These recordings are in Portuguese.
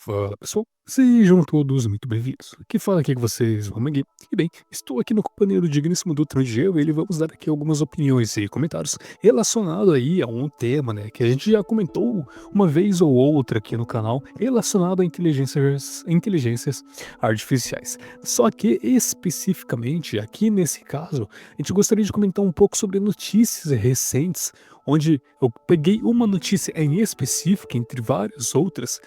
Fala pessoal, sejam todos muito bem-vindos. Aqui fala aqui com vocês, o Ramagui. E bem, estou aqui na companhia do digníssimo Dutra de eu e ele vamos dar aqui algumas opiniões e comentários relacionado aí a um tema, né, que a gente já comentou uma vez ou outra aqui no canal, relacionado a inteligências artificiais. Só que especificamente aqui nesse caso, a gente gostaria de comentar um pouco sobre notícias recentes onde eu peguei uma notícia em específico, entre várias outras,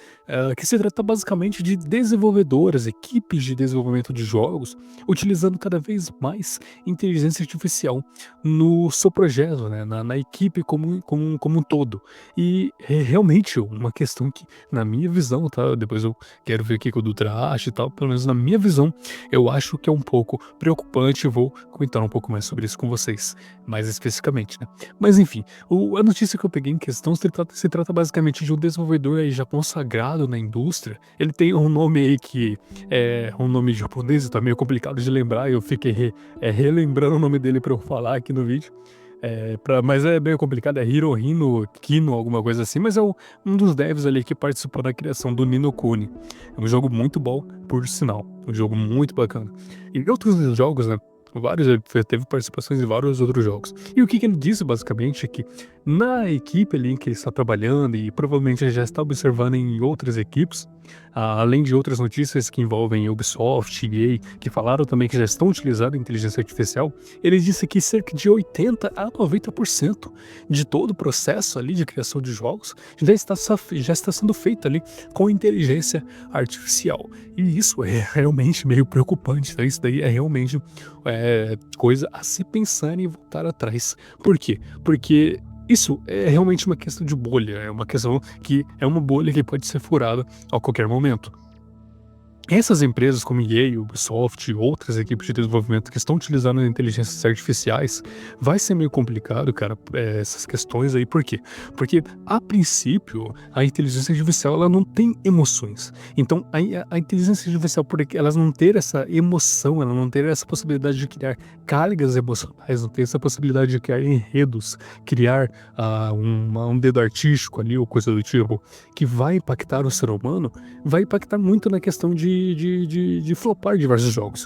que se trata basicamente de desenvolvedoras, equipes de desenvolvimento de jogos, utilizando cada vez mais inteligência artificial no seu projeto, né, na equipe como um todo. E é realmente uma questão que, na minha visão, tá? Depois eu quero ver o que que o Dutra acha e tal, pelo menos na minha visão, eu acho que é um pouco preocupante. Vou comentar um pouco mais sobre isso com vocês, mais especificamente, né? Mas enfim, a notícia que eu peguei em questão se trata basicamente de um desenvolvedor aí já consagrado na indústria. Ele tem um nome aí que é um nome japonês, tá meio complicado de lembrar. Eu fiquei relembrando o nome dele para eu falar aqui no vídeo. Mas é meio complicado, é Hirohino Kino, alguma coisa assim. Mas é um dos devs ali que participou da criação do Ni no Kuni. É um jogo muito bom, por sinal. Um jogo muito bacana. E outros jogos, né? Vários, ele teve participações em vários outros jogos. E o que que ele disse basicamente é que na equipe ali em que ele está trabalhando, e provavelmente ele já está observando em outras equipes, além de outras notícias que envolvem Ubisoft, EA, que falaram também que já estão utilizando a inteligência artificial, ele disse que cerca de 80 a 90% de todo o processo ali de criação de jogos já está sendo feito ali com inteligência artificial. E isso é realmente meio preocupante, tá? Isso daí é realmente coisa a se pensar e voltar atrás. Por quê? Porque isso é realmente uma questão de bolha, é uma questão que é uma bolha que pode ser furada a qualquer momento. Essas empresas como EA, Ubisoft e outras equipes de desenvolvimento que estão utilizando inteligências artificiais, vai ser meio complicado, cara, essas questões aí. Por quê? Porque, a princípio, a inteligência artificial ela não tem emoções. Então, a inteligência artificial, por elas não ter essa emoção, ela não ter essa possibilidade de criar cargas emocionais, não ter essa possibilidade de criar enredos, criar um dedo artístico ali ou coisa do tipo, que vai impactar o ser humano, vai impactar muito na questão de flopar diversos jogos.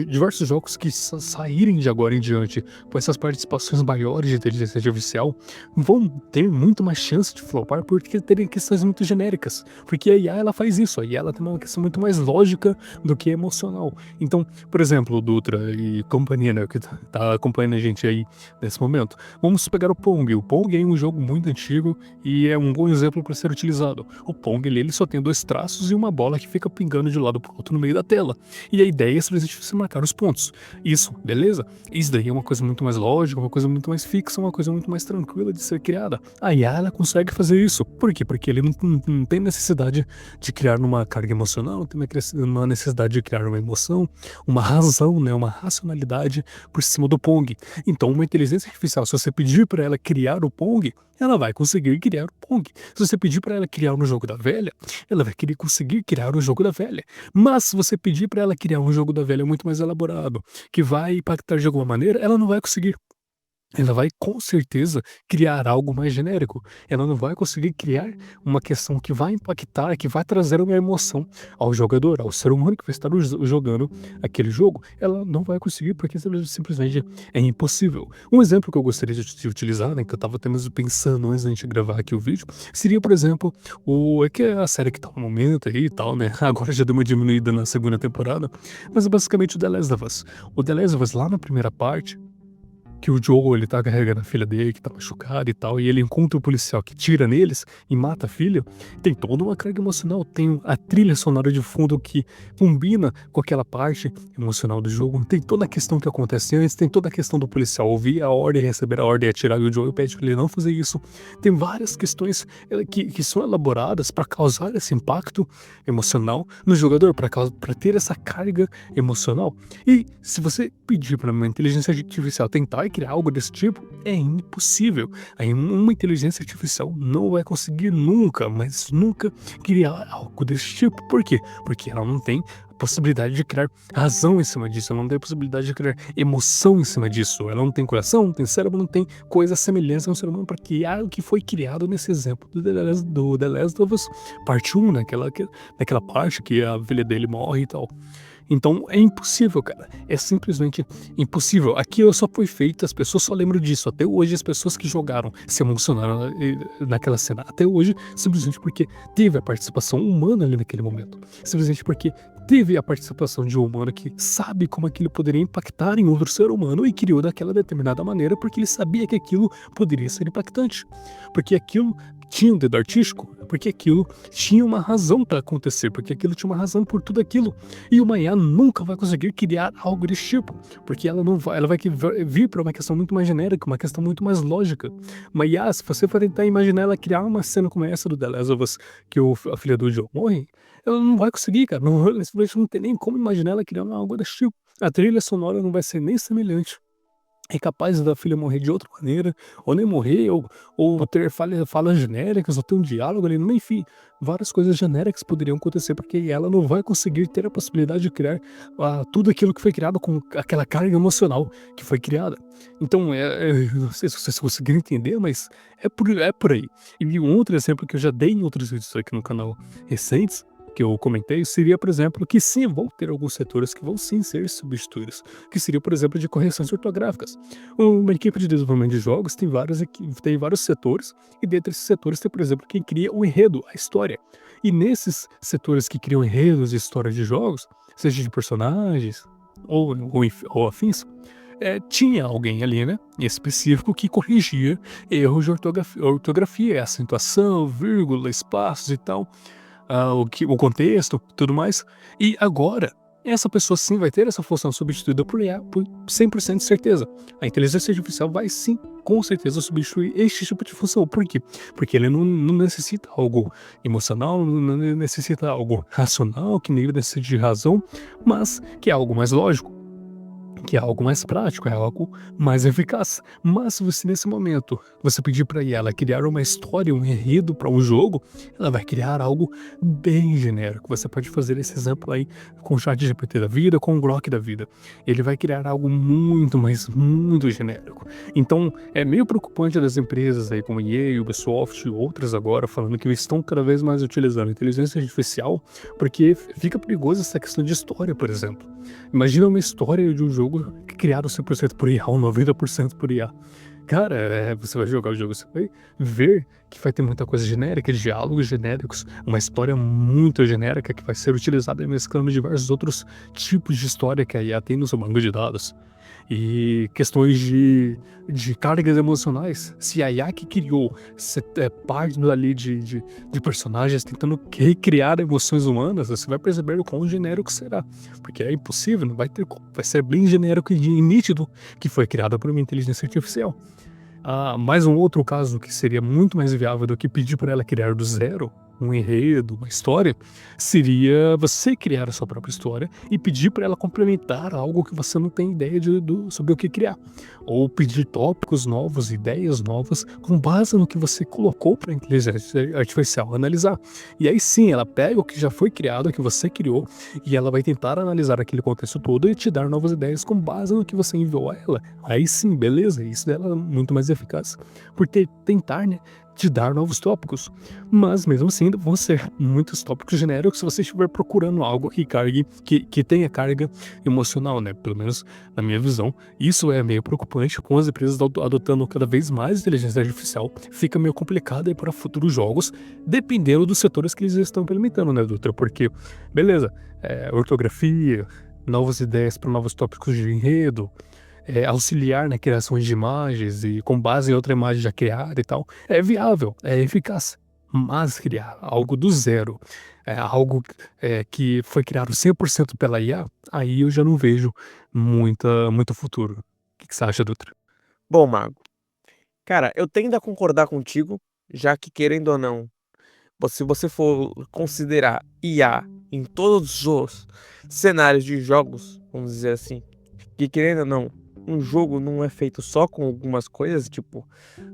Diversos jogos que saírem de agora em diante com essas participações maiores de inteligência artificial vão ter muito mais chance de flopar porque terem questões muito genéricas. Porque a IA ela faz isso, a IA ela tem uma questão muito mais lógica do que emocional. Então, por exemplo, o Dutra e companhia, né, que tá acompanhando a gente aí nesse momento, vamos pegar o Pong. O Pong é um jogo muito antigo e é um bom exemplo para ser utilizado. O Pong ele só tem dois traços e uma bola que fica pingando de um lado pro outro no meio da tela. E a ideia é simplesmente você marcar os pontos. Isso, beleza? Isso daí é uma coisa muito mais lógica, uma coisa muito mais fixa, uma coisa muito mais tranquila de ser criada. A IA ela consegue fazer isso. Por quê? Porque ele não tem necessidade de criar uma carga emocional, não tem uma necessidade de criar uma emoção, uma razão, né, uma racionalidade por cima do Pong. Então, uma inteligência artificial, se você pedir para ela criar o Pong, ela vai conseguir criar o Pong. Se você pedir para ela criar um jogo da velha, ela vai querer conseguir criar o jogo da velha. Mas se você pedir para ela criar um jogo da velha muito mais elaborado, que vai impactar de alguma maneira, ela não vai conseguir. Ela vai com certeza criar algo mais genérico. Ela não vai conseguir criar uma questão que vai impactar, que vai trazer uma emoção ao jogador, ao ser humano que vai estar jogando aquele jogo. Ela não vai conseguir porque simplesmente é impossível. Um exemplo que eu gostaria de utilizar, né, que eu estava até mesmo pensando antes da gente gravar aqui o vídeo, seria, por exemplo, que é a série que tá no momento aí e tal, né? Agora já deu uma diminuída na segunda temporada, mas é basicamente o The Last of Us. O The Last of Us, lá na primeira parte, que o Joel ele tá carregando a filha dele, que tá machucada e tal, e ele encontra o policial que tira neles e mata a filha, tem toda uma carga emocional, tem a trilha sonora de fundo que combina com aquela parte emocional do jogo, tem toda a questão que acontece antes, tem toda a questão do policial ouvir a ordem, receber a ordem e atirar, e o Joel pede pra ele não fazer isso. Tem várias questões que são elaboradas para causar esse impacto emocional no jogador, para ter essa carga emocional. E se você pedir para uma inteligência artificial tentar criar algo desse tipo, é impossível. Aí uma inteligência artificial não vai conseguir nunca, mas nunca criar algo desse tipo. Por quê? Porque ela não tem possibilidade de criar razão em cima disso, ela não tem possibilidade de criar emoção em cima disso. Ela não tem coração, não tem cérebro, não tem coisa semelhante a um ser humano para criar o que foi criado nesse exemplo do The Last of Us parte 1, naquela parte que a filha dele morre e tal. Então é impossível, cara. É simplesmente impossível. Aquilo só foi feito, as pessoas só lembram disso. Até hoje, as pessoas que jogaram se emocionaram naquela cena. Até hoje, simplesmente porque teve a participação humana ali naquele momento. Simplesmente porque teve a participação de um humano que sabe como aquilo poderia impactar em outro ser humano e criou daquela determinada maneira porque ele sabia que aquilo poderia ser impactante. Porque aquilo tinha um dedo artístico, porque aquilo tinha uma razão para acontecer, porque aquilo tinha uma razão por tudo aquilo. E uma IA nunca vai conseguir criar algo desse tipo, porque ela vai vir para uma questão muito mais genérica, uma questão muito mais lógica. Uma IA, se você for tentar imaginar ela criar uma cena como essa do The Last of Us, que a filha do Joe morre, ela não vai conseguir, cara. Não, simplesmente não tem nem como imaginar ela criando algo desse tipo. A trilha sonora não vai ser nem semelhante. É capaz da filha morrer de outra maneira, ou nem morrer, ou ter falas genéricas, ou ter um diálogo ali, enfim, várias coisas genéricas poderiam acontecer, porque ela não vai conseguir ter a possibilidade de criar tudo aquilo que foi criado com aquela carga emocional que foi criada. Então, não sei se vocês conseguiram entender, mas é por aí. E um outro exemplo que eu já dei em outros vídeos aqui no canal recentes, que eu comentei, seria, por exemplo, que sim, vão ter alguns setores que vão sim ser substituídos, que seria, por exemplo, de correções ortográficas. Uma equipe de desenvolvimento de jogos tem vários setores, e dentre esses setores tem, por exemplo, quem cria o enredo, a história. E nesses setores que criam enredos e histórias de jogos, seja de personagens ou afins, tinha alguém ali, né, específico que corrigia erros de ortografia, acentuação, vírgula, espaços e tal, o contexto, tudo mais. E agora, essa pessoa sim vai ter essa função substituída por IA por 100% de certeza. A inteligência artificial vai sim, com certeza, substituir este tipo de função. Por quê? Porque ele não necessita algo emocional, não necessita algo racional, que nem necessita de razão, mas que é algo mais lógico, que é algo mais prático, é algo mais eficaz. Mas se você, nesse momento, você pedir para ela criar uma história, um enredo para um jogo, ela vai criar algo bem genérico. Você pode fazer esse exemplo aí com o ChatGPT da vida, com o Grok da vida. Ele vai criar algo muito, mas muito genérico. Então, é meio preocupante das empresas aí como a EA, Ubisoft e outras agora falando que estão cada vez mais utilizando a inteligência artificial, porque fica perigoso essa questão de história, por exemplo. Imagina uma história de um jogo criado 100% por IA ou 90% por IA. Cara, você vai jogar o jogo, você vai ver que vai ter muita coisa genérica, diálogos genéricos, uma história muito genérica que vai ser utilizada mesclando diversos outros tipos de história que a IA tem no seu banco de dados. E questões de cargas emocionais. Se a IA que criou parte ali de personagens tentando recriar emoções humanas, você vai perceber o quão genérico será. Porque é impossível, não vai ter como. Vai ser bem genérico e nítido que foi criada por uma inteligência artificial. Mais um outro caso que seria muito mais viável do que pedir para ela criar do zero um enredo, uma história, seria você criar a sua própria história e pedir para ela complementar algo que você não tem ideia sobre o que criar. Ou pedir tópicos novos, ideias novas, com base no que você colocou para a inteligência artificial analisar. E aí sim, ela pega o que já foi criado, o que você criou, e ela vai tentar analisar aquele contexto todo e te dar novas ideias com base no que você enviou a ela. Aí sim, beleza, isso dela é muito mais eficaz. Por tentar, né, te dar novos tópicos, mas mesmo assim vão ser muitos tópicos genéricos se você estiver procurando algo que tenha carga emocional, né? Pelo menos na minha visão, isso é meio preocupante com as empresas adotando cada vez mais inteligência artificial. Fica meio complicado aí para futuros jogos, dependendo dos setores que eles estão implementando, né, Dutra? Porque, beleza, ortografia, novas ideias para novos tópicos de enredo, auxiliar na criação de imagens e com base em outra imagem já criada e tal, é viável, é eficaz. Mas criar algo do zero, algo que foi criado 100% pela IA, aí eu já não vejo muito futuro. O que você acha, Dutra? Bom, Mago, cara, eu tendo a concordar contigo, já que querendo ou não, se você for considerar IA em todos os cenários de jogos, vamos dizer assim, que querendo ou não, um jogo não é feito só com algumas coisas, tipo,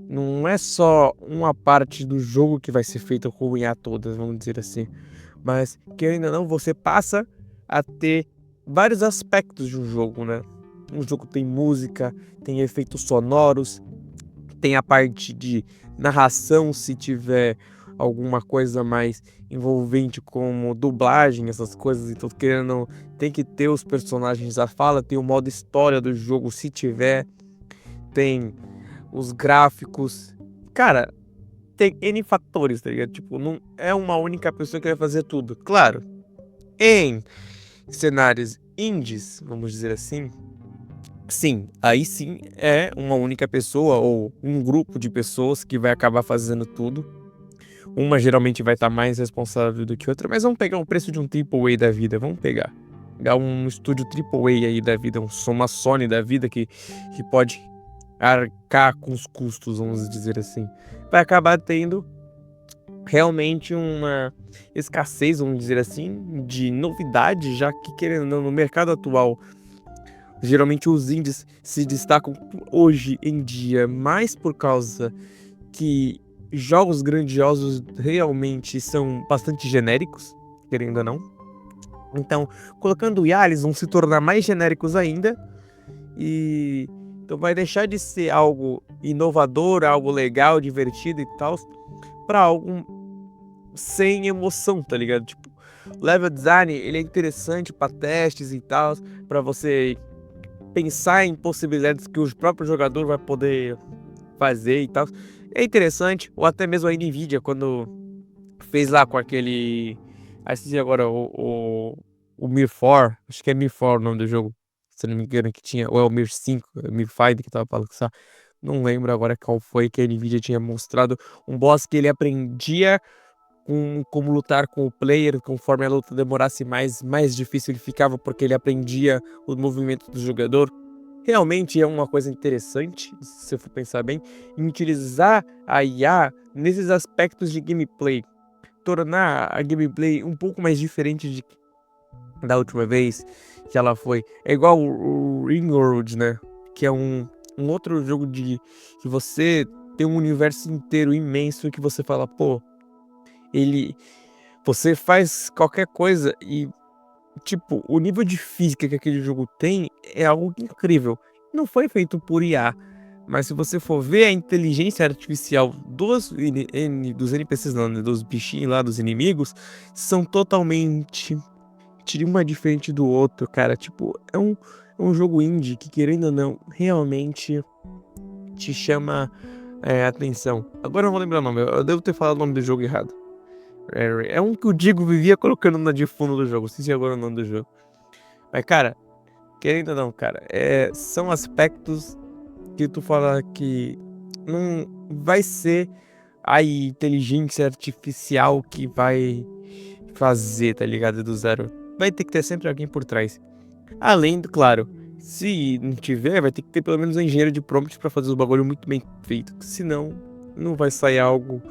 não é só uma parte do jogo que vai ser feita com IA todas, vamos dizer assim. Mas, querendo ou não, você passa a ter vários aspectos de um jogo, né? Um jogo tem música, tem efeitos sonoros, tem a parte de narração, se tiver alguma coisa mais envolvente como dublagem, essas coisas, então querendo ou não, tem que ter os personagens a fala, tem o modo história do jogo, se tiver, tem os gráficos. Cara, tem N fatores, tá ligado? Tipo, não é uma única pessoa que vai fazer tudo. Claro, em cenários indies, vamos dizer assim, sim, aí sim é uma única pessoa ou um grupo de pessoas que vai acabar fazendo tudo. Uma geralmente vai estar mais responsável do que outra, mas vamos pegar o preço de um AAA da vida, vamos pegar um estúdio AAA aí da vida, uma Sony da vida que pode arcar com os custos, vamos dizer assim. Vai acabar tendo realmente uma escassez, vamos dizer assim, de novidade, já que querendo ou não, no mercado atual, geralmente os indies se destacam hoje em dia mais por causa que jogos grandiosos realmente são bastante genéricos, querendo ou não. Então, colocando o IA, eles vão se tornar mais genéricos ainda e então vai deixar de ser algo inovador, algo legal, divertido e tal, para algo sem emoção, tá ligado? Tipo, o level design, ele é interessante para testes e tal, para você pensar em possibilidades que o próprio jogador vai poder fazer e tal. É interessante, ou até mesmo a Nvidia, quando fez lá com aquele. Assisti agora o Mir 4, acho que é Mir 4 o nome do jogo, se não me engano, que tinha, ou é o Mir 5, é o Mir 5 que tava pra lançar. Não lembro agora qual foi que a Nvidia tinha mostrado. Um boss que ele aprendia como lutar com o player, conforme a luta demorasse mais difícil ele ficava, porque ele aprendia o movimento do jogador. Realmente é uma coisa interessante, se eu for pensar bem, em utilizar a IA nesses aspectos de gameplay, tornar a gameplay um pouco mais diferente da última vez que ela foi. É igual o Ringworld, né? Que é um outro jogo que você tem um universo inteiro imenso que você fala, pô, você faz qualquer coisa e tipo, o nível de física que aquele jogo tem é algo incrível. Não foi feito por IA, mas se você for ver a inteligência artificial dos NPCs, não, né, dos bichinhos lá, dos inimigos, são totalmente uma diferente do outro, cara. Tipo, é um jogo indie que, querendo ou não, realmente te chama atenção. Agora eu não vou lembrar o nome, eu devo ter falado o nome do jogo errado. É um que o Digo vivia colocando na de fundo do jogo. Esqueci agora o nome do jogo. Mas, cara, querendo ou não, cara, são aspectos que tu fala que não vai ser a inteligência artificial que vai fazer, tá ligado? Do zero. Vai ter que ter sempre alguém por trás. Além do, claro, se não tiver, vai ter que ter pelo menos um engenheiro de prompt pra fazer os bagulho muito bem feito. Senão, não vai sair algo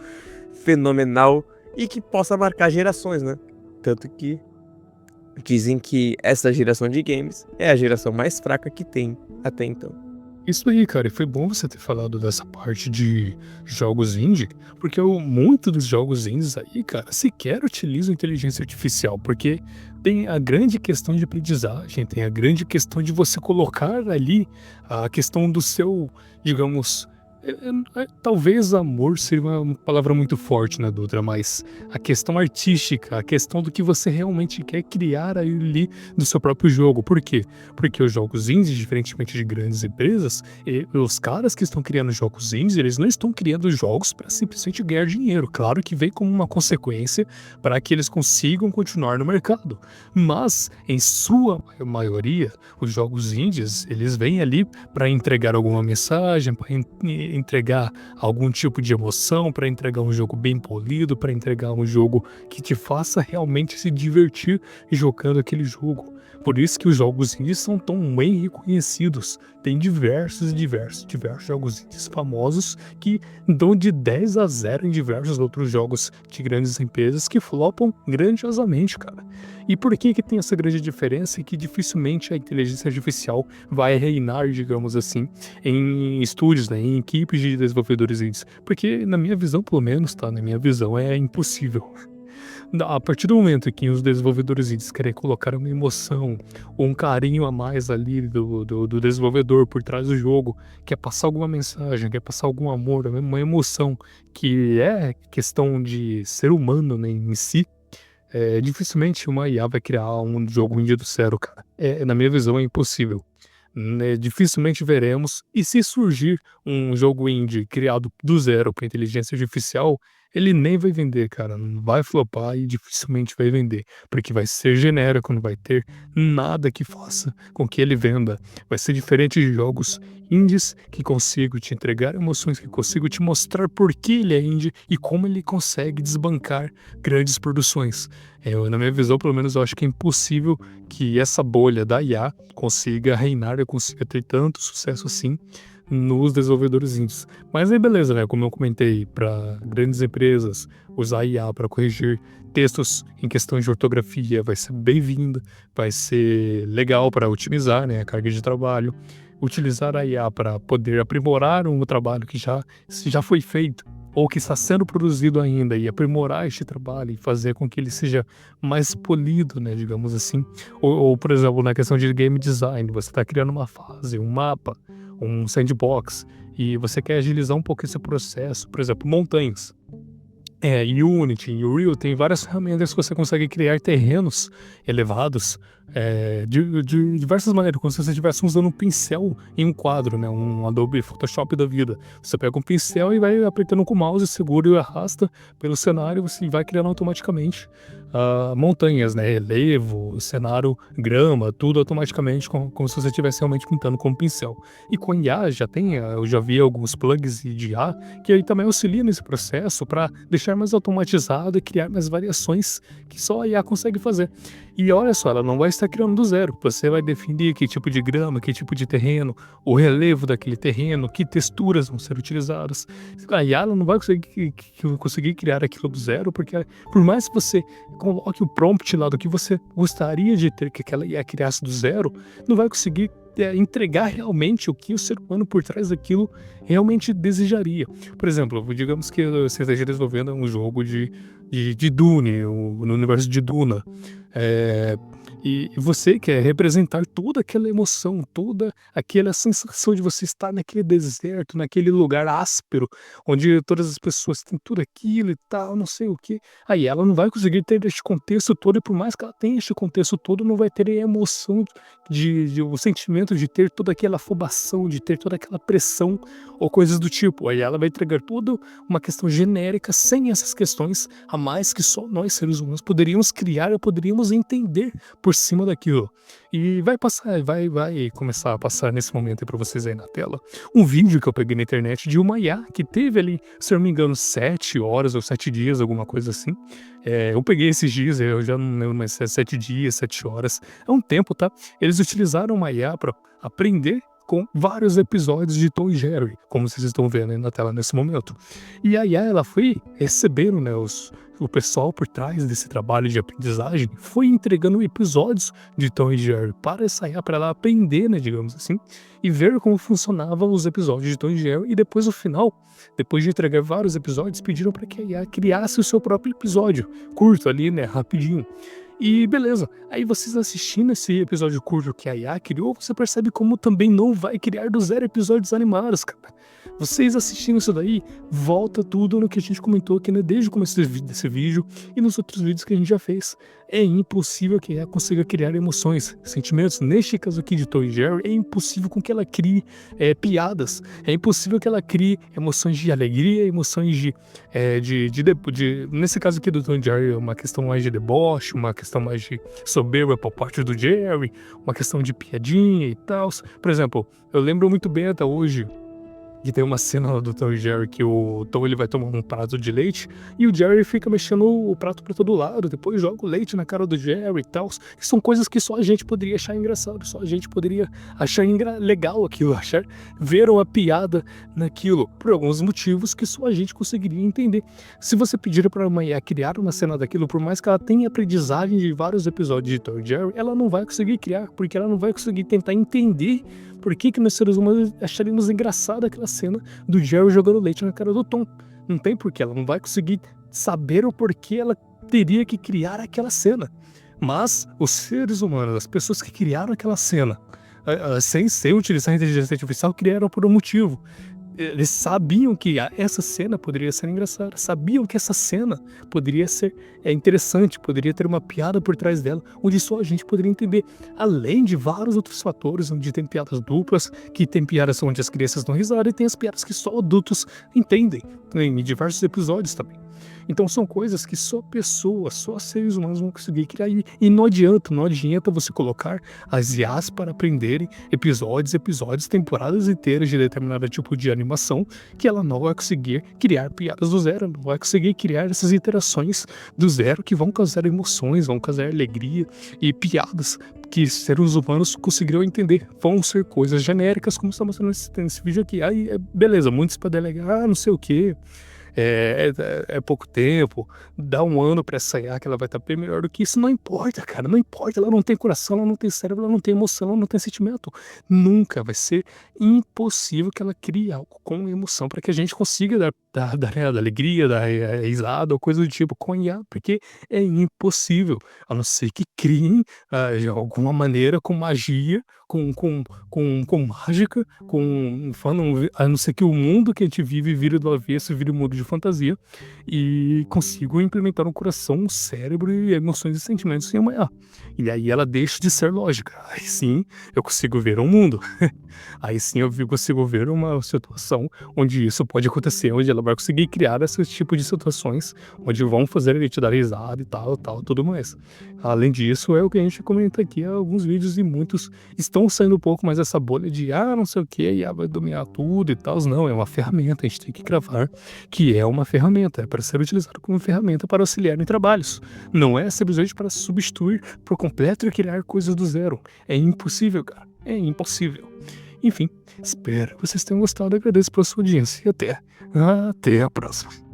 fenomenal e que possa marcar gerações, né? Tanto que dizem que essa geração de games é a geração mais fraca que tem até então. Isso aí, cara, e foi bom você ter falado dessa parte de jogos indie, porque muito dos jogos indies aí, cara, sequer utilizam inteligência artificial, porque tem a grande questão de aprendizagem, tem a grande questão de você colocar ali a questão do seu, digamos, talvez amor seria uma palavra muito forte, né, Dutra, mas a questão artística, a questão do que você realmente quer criar ali do seu próprio jogo. Por quê? Porque os jogos indies, diferentemente de grandes empresas, os caras que estão criando jogos indies, eles não estão criando jogos para simplesmente ganhar dinheiro. Claro que vem como uma consequência para que eles consigam continuar no mercado. Mas, em sua maioria, os jogos indies, eles vêm ali para entregar alguma mensagem, para entregar algum tipo de emoção, para entregar um jogo bem polido, para entregar um jogo que te faça realmente se divertir jogando aquele jogo. Por isso que os jogos indies são tão bem reconhecidos. Tem diversos jogos indies famosos que dão de 10 a 0 em diversos outros jogos de grandes empresas que flopam grandiosamente, cara. E por que tem essa grande diferença e que dificilmente a inteligência artificial vai reinar, digamos assim, em estúdios, né, em equipes de desenvolvedores indies? Porque na minha visão, pelo menos, tá? Na minha visão é impossível. A partir do momento em que os desenvolvedores indies querem colocar uma emoção ou um carinho a mais ali do desenvolvedor por trás do jogo, quer passar alguma mensagem, quer passar algum amor, uma emoção que é questão de ser humano, né, em si, dificilmente uma IA vai criar um jogo indie do zero, cara. Na minha visão, é impossível. Né, dificilmente veremos, e se surgir um jogo indie criado do zero com inteligência artificial, ele nem vai vender, cara, não vai flopar e dificilmente vai vender, porque vai ser genérico, não vai ter nada que faça com que ele venda. Vai ser diferente de jogos indies que consigo te entregar emoções, que consigo te mostrar por que ele é indie e como ele consegue desbancar grandes produções. Na minha visão, pelo menos, eu acho que é impossível que essa bolha da IA consiga reinar e consiga ter tanto sucesso assim nos desenvolvedores indies. Mas aí beleza, né? Como eu comentei, para grandes empresas, usar IA para corrigir textos em questões de ortografia vai ser bem-vinda, vai ser legal para otimizar, né, a carga de trabalho. Utilizar a IA para poder aprimorar um trabalho que já foi feito ou que está sendo produzido ainda e aprimorar este trabalho e fazer com que ele seja mais polido, né, digamos assim. Ou, por exemplo, na questão de game design, você está criando uma fase, um mapa, um sandbox, e você quer agilizar um pouco esse processo, por exemplo, montanhas. Em Unity, em Unreal, tem várias ferramentas que você consegue criar terrenos elevados de diversas maneiras, como se você estivesse usando um pincel em um quadro, né, um Adobe Photoshop da vida. Você pega um pincel e vai apertando com o mouse, segura e arrasta pelo cenário, você vai criando automaticamente montanhas, né, relevo, cenário, grama, tudo automaticamente, como se você estivesse realmente pintando com um pincel. E com IA eu já vi alguns plugs de IA que aí também auxilia nesse processo para deixar mais automatizado e criar mais variações que só a IA consegue fazer. E olha só, ela não vai estar criando do zero. Você vai definir que tipo de grama, que tipo de terreno, o relevo daquele terreno, que texturas vão ser utilizadas. A IA ela não vai conseguir criar aquilo do zero, porque por mais que você coloque o prompt lá do que você gostaria de ter que aquela IA criasse do zero, não vai conseguir entregar realmente o que o ser humano por trás daquilo realmente desejaria. Por exemplo, digamos que você esteja desenvolvendo um jogo de Dune, no universo de Duna, e você quer representar toda aquela emoção, toda aquela sensação de você estar naquele deserto, naquele lugar áspero, onde todas as pessoas têm tudo aquilo e tal, não sei o que. Aí ela não vai conseguir ter este contexto todo, e por mais que ela tenha este contexto todo, não vai ter a emoção o sentimento de ter toda aquela afobação, de ter toda aquela pressão ou coisas do tipo. Aí ela vai entregar toda uma questão genérica, sem essas questões a mais que só nós, seres humanos, poderíamos criar ou poderíamos entender por cima daquilo. E vai começar a passar nesse momento aí pra vocês aí na tela, um vídeo que eu peguei na internet de uma IA que teve ali, se eu não me engano, 7 horas ou 7 dias, alguma coisa assim. Eu peguei esses dias, eu já não lembro mais se é 7 dias, 7 horas. É um tempo, tá? Eles utilizaram uma IA para aprender com vários episódios de Tom e Jerry, como vocês estão vendo aí na tela nesse momento. E a IA, ela foi recebendo, né, o pessoal por trás desse trabalho de aprendizagem, foi entregando episódios de Tom e Jerry para essa IA, para ela aprender, né, digamos assim, e ver como funcionavam os episódios de Tom e Jerry, e depois no final, depois de entregar vários episódios, pediram para que a IA criasse o seu próprio episódio, curto ali, né, rapidinho. E beleza, aí vocês assistindo esse episódio curto que a IA criou, você percebe como também não vai criar do zero episódios animados, cara. Vocês assistindo isso daí, volta tudo no que a gente comentou aqui, né, desde o começo desse vídeo e nos outros vídeos que a gente já fez. É impossível que ela consiga criar emoções, sentimentos. Neste caso aqui de Tom e Jerry, é impossível com que ela crie piadas. É impossível que ela crie emoções de alegria, emoções nesse caso aqui do Tom e Jerry, uma questão mais de deboche, uma questão mais de soberba por parte do Jerry, uma questão de piadinha e tal. Por exemplo, eu lembro muito bem até hoje que tem uma cena lá do Tom e Jerry que o Tom ele vai tomar um prato de leite e o Jerry fica mexendo o prato pra todo lado, depois joga o leite na cara do Jerry e tal. Que são coisas que só a gente poderia achar engraçado, só a gente poderia achar legal aquilo, ver uma piada naquilo, por alguns motivos que só a gente conseguiria entender. Se você pedir para uma IA criar uma cena daquilo, por mais que ela tenha aprendizagem de vários episódios de Tom e Jerry, ela não vai conseguir criar, porque ela não vai conseguir tentar entender por que nós seres humanos acharíamos engraçada aquela cena do Jerry jogando leite na cara do Tom. Não tem porquê, ela não vai conseguir saber o porquê ela teria que criar aquela cena. Mas os seres humanos, as pessoas que criaram aquela cena, sem utilizar a inteligência artificial, criaram por um motivo. Eles sabiam que essa cena poderia ser engraçada, sabiam que essa cena poderia ser interessante, poderia ter uma piada por trás dela, onde só a gente poderia entender. Além de vários outros fatores, onde tem piadas duplas, que tem piadas onde as crianças dão risada, e tem as piadas que só adultos entendem, em diversos episódios também. Então são coisas que só pessoas, só seres humanos vão conseguir criar. E não adianta você colocar as IAs para aprenderem episódios, temporadas inteiras de determinado tipo de animação, que ela não vai conseguir criar piadas do zero, não vai conseguir criar essas interações do zero que vão causar emoções, vão causar alegria e piadas que seres humanos conseguiram entender. Vão ser coisas genéricas, como está mostrando nesse vídeo aqui. Aí, beleza, muitos podem alegar, não sei o quê. É pouco tempo, dá um ano pra essa IA que ela vai estar bem melhor do que isso. Não importa, cara, não importa. Ela não tem coração, ela não tem cérebro, ela não tem emoção, ela não tem sentimento. Nunca vai ser impossível que ela crie algo com emoção para que a gente consiga dar alegria, dar risada ou coisa do tipo com a IA, porque é impossível. A não ser que criem de alguma maneira com magia, com mágica, a não ser que o mundo que a gente vive vire do avesso, vire um mundo de fantasia e consigo implementar um coração, um cérebro e emoções e sentimentos em uma IA. E aí ela deixa de ser lógica. Aí sim eu consigo ver um mundo. Aí sim eu consigo ver uma situação onde isso pode acontecer, onde ela vai conseguir criar esse tipo de situações, onde vão fazer ele te dar risada e tal, tudo mais. Além disso, é o que a gente comenta aqui há alguns vídeos e muitos estão saindo um pouco mais dessa bolha de não sei o que, IA vai dominar tudo e tal. Não, é uma ferramenta, a gente tem que gravar que é uma ferramenta, é para ser utilizado como ferramenta para auxiliar em trabalhos. Não é simplesmente para substituir por completo e criar coisas do zero. É impossível, cara. É impossível. Enfim, espero que vocês tenham gostado, agradeço pela sua audiência e até a próxima.